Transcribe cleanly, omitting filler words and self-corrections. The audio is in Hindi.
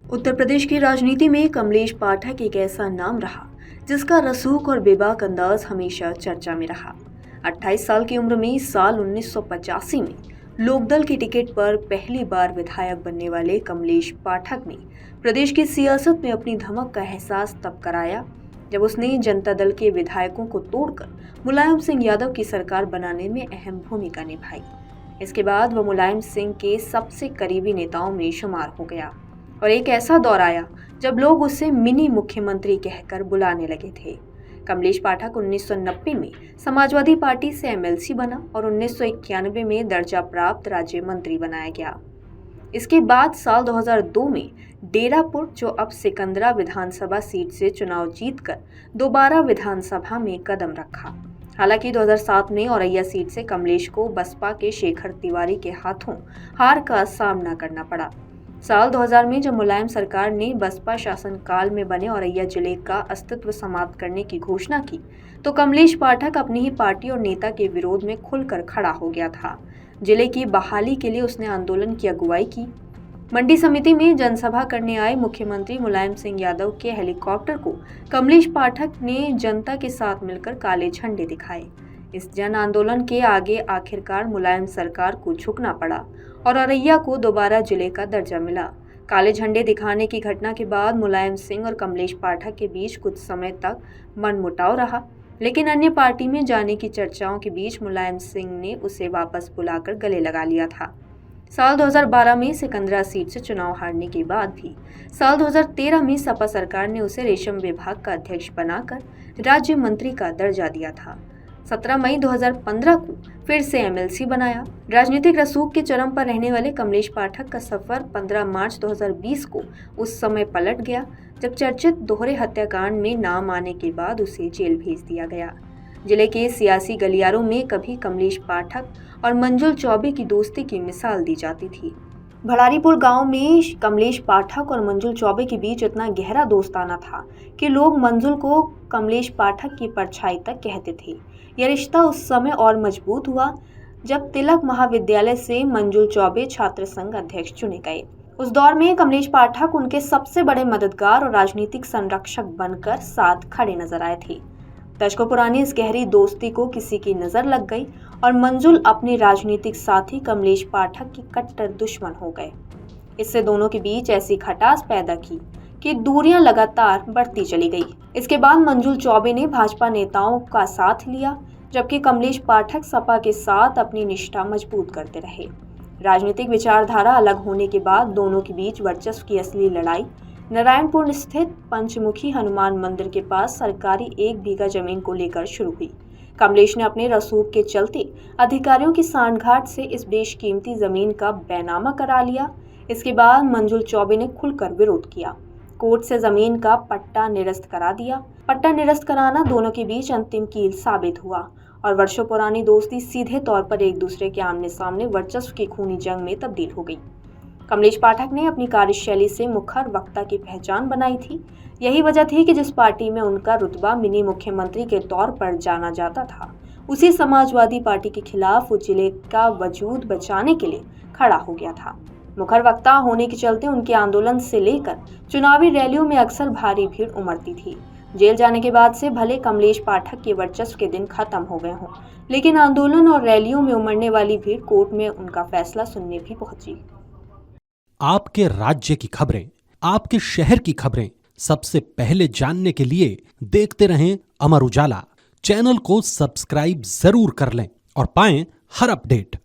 उत्तर प्रदेश की राजनीति में कमलेश पाठक एक ऐसा नाम रहा जिसका रसूख और बेबाक अंदाज हमेशा चर्चा में रहा। 28 साल की उम्र में साल 1985 में लोकदल की टिकट पर पहली बार विधायक बनने वाले कमलेश पाठक ने प्रदेश की सियासत में अपनी धमक का एहसास तब कराया जब उसने जनता दल के विधायकों को तोड़कर मुलायम सिंह यादव की सरकार बनाने में अहम भूमिका निभाई। इसके बाद वह मुलायम सिंह के सबसे करीबी नेताओं में शुमार हो गया और एक ऐसा दौर आया जब लोग उसे मिनी मुख्यमंत्री कहकर बुलाने लगे थे। कमलेश पाठक 1990 में समाजवादी पार्टी से एमएलसी बना और 1991 में दर्जा प्राप्त राज्य मंत्री बनाया गया। इसके बाद साल 2002 में डेरापुर, जो अब सिकंदरा विधानसभा सीट से चुनाव जीतकर दोबारा विधानसभा में कदम रखा। हालांकि 2007 में औरैया सीट से कमलेश को बसपा के शेखर तिवारी के हाथों हार का सामना करना पड़ा। साल 2000 में जब मुलायम सरकार ने बसपा शासनकाल में बने औरैया जिले का अस्तित्व समाप्त करने की घोषणा की तो कमलेश पाठक अपनी ही पार्टी और नेता के विरोध में खुलकर खड़ा हो गया था। जिले की बहाली के लिए उसने आंदोलन की अगुवाई की। मंडी समिति में जनसभा करने आए मुख्यमंत्री मुलायम सिंह यादव के हेलीकॉप्टर को कमलेश पाठक ने जनता के साथ मिलकर काले झंडे दिखाए। इस जन आंदोलन के आगे आखिरकार मुलायम सरकार को झुकना पड़ा और औरैया को दोबारा जिले का दर्जा मिला। काले झंडे दिखाने की घटना के बाद मुलायम सिंह और कमलेश पाठक के बीच कुछ समय तक मनमुटाव रहा, लेकिन अन्य पार्टी में जाने की चर्चाओं के बीच मुलायम सिंह ने उसे वापस बुलाकर गले लगा लिया था। साल 2012 में सिकंदरा सीट से चुनाव हारने के बाद भी साल 2013 में सपा सरकार ने उसे रेशम विभाग का अध्यक्ष बनाकर राज्य मंत्री का दर्जा दिया था। 17 मई 2015 को फिर से एमएलसी बनाया। राजनीतिक रसूख के चरम पर रहने वाले कमलेश पाठक का सफर 15 मार्च 2020 को उस समय पलट गया जब चर्चित दोहरे हत्याकांड में नाम आने के बाद उसे जेल भेज दिया गया। जिले के सियासी गलियारों में कभी कमलेश पाठक और मंजुल चौबे की दोस्ती की मिसाल दी जाती थी। भड़ारीपुर गांव में कमलेश पाठक और मंजुल चौबे के बीच इतना गहरा दोस्ताना था कि लोग मंजुल को कमलेश पाठक की परछाई तक कहते थे। यह रिश्ता उस समय और मजबूत हुआ जब तिलक महाविद्यालय से मंजुल चौबे छात्र संघ अध्यक्ष चुने गए। उस दौर में कमलेश पाठक उनके सबसे बड़े मददगार और राजनीतिक संरक्षक बनकर साथ खड़े नजर आए थे। दशकों पुरानी इस गहरी दोस्ती को किसी की नजर लग गई और मंजुल अपने राजनीतिक साथी कमलेश पाठक की कट्टर दुश्मन हो गए। इससे दोनों के बीच ऐसी खटास पैदा की कि दूरियां लगातार बढ़ती चली गई। इसके बाद मंजुल चौबे ने भाजपा नेताओं का साथ लिया, जबकि कमलेश पाठक सपा के साथ अपनी निष्ठा मजबूत करते रहे। राजनीतिक विचारधारा अलग होने के बाद दोनों के बीच वर्चस्व की असली लड़ाई नारायणपुर स्थित पंचमुखी हनुमान मंदिर के पास सरकारी 1 बीघा जमीन को लेकर शुरू हुई। कमलेश ने अपने रसूख के चलते अधिकारियों की सांठगांठ से इस बेशकीमती जमीन का बैनामा करा लिया। इसके बाद मंजुल चौबे ने खुलकर विरोध किया, कोर्ट से जमीन का पट्टा निरस्त करा दिया। पट्टा निरस्त कराना दोनों के बीच अंतिम कील साबित हुआ और वर्षों पुरानी दोस्ती सीधे तौर पर एक दूसरे के आमने सामने वर्चस्व की खूनी जंग में तब्दील हो गई। कमलेश पाठक ने अपनी कार्यशैली से मुखर वक्ता की पहचान बनाई थी। यही वजह थी कि जिस पार्टी में उनका रुतबा मिनी मुख्यमंत्री के तौर पर जाना जाता था, उसी समाजवादी पार्टी के खिलाफ वो जिले का वजूद बचाने के लिए खड़ा हो गया था। मुखर वक्ता होने के चलते उनके आंदोलन से लेकर चुनावी रैलियों में अक्सर भारी भीड़ उमड़ती थी। जेल जाने के बाद से भले कमलेश पाठक के वर्चस्व के दिन खत्म हो गए हों, लेकिन आंदोलन और रैलियों में उमड़ने वाली भीड़ कोर्ट में उनका फैसला सुनने भी पहुंची। आपके राज्य की खबरें, आपके शहर की खबरें सबसे पहले जानने के लिए देखते रहें अमर उजाला। चैनल को सब्सक्राइब जरूर कर लें और पाएं हर अपडेट।